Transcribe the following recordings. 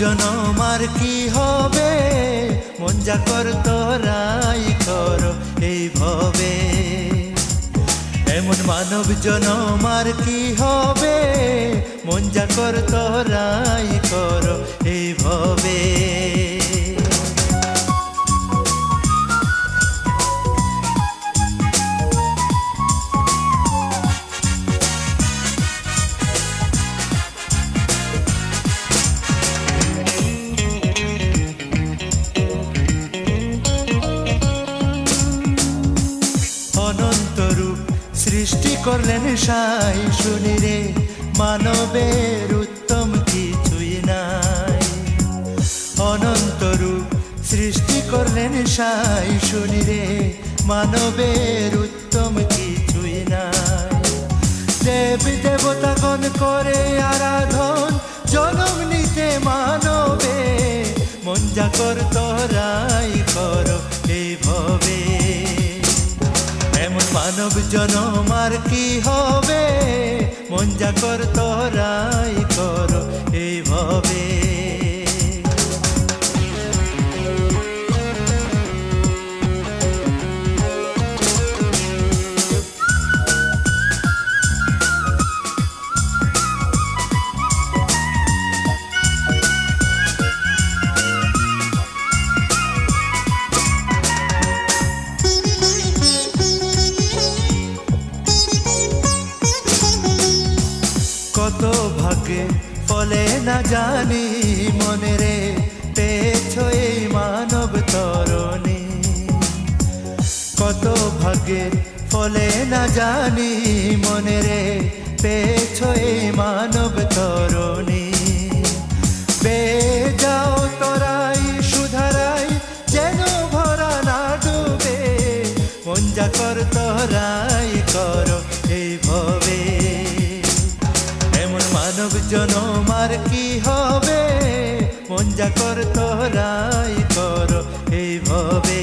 জনম আর কি হবে, মন যা কর তোরাই কর এই ভবে। এমন মানব জনম আর কি হবে, মন যা কর তোরাই কর এই ভবে। সৃষ্টি করলেন সাই, শুনি রে মানবের উত্তম কিছুই নাই। অনন্ত রূপ সৃষ্টি করলেন সাই, শুনি রে মানবের উত্তম কিছুই নাই। দেব দেবতাগণ করে আরাধন, জনম নিতে মানবে, মন যা কর তোরাই কর এই ভবে। এমন মানব জনম আর কি হবে, মন যা কর তোরাই কর এই ভবে। কত ভাগ্যে ফলে না জানি, মনে রে পেয়েছ এই মানব তরণী। কত ভাগ্যের ফলে না জানি, মনে রে পেয়েছ এই মানব তরণী। পেয়ে যাও তোরাই সুধারাই, যেন ভরা না ডুবে, মন যা কর তোরাই কর এই ভবে। মানব জনম আর কি হবে, মন যা কর তোরাই কর এই ভবে।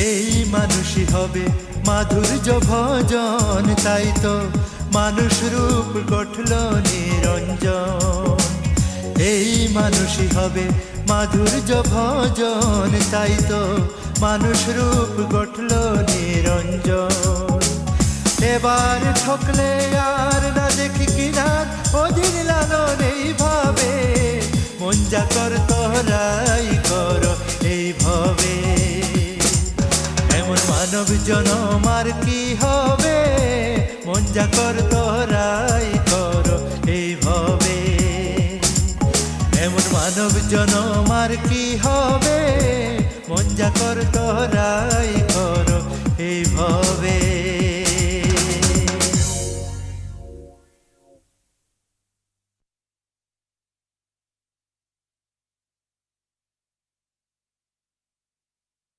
এই মানুষই হবে মাধুর্য ভজন, তাই তো মানুষ রূপ গঠল নিরঞ্জন। এই মানুষই হবে মাধুর্য ভজন, তাই তো মানুষ রূপ গঠল নিরঞ্জন। এবার ঠকলে আর না দেখি কিনার, অধীর লালন এই ভাবে, মন যা কর তোরাই কর এই ভবে। এমন মানব জনম আর কি হবে, মন যা কর তোরাই কর এই ভবে। এমন মানব জনম আর কি হবে, মন যা কর তোরাই কর এই ভবে।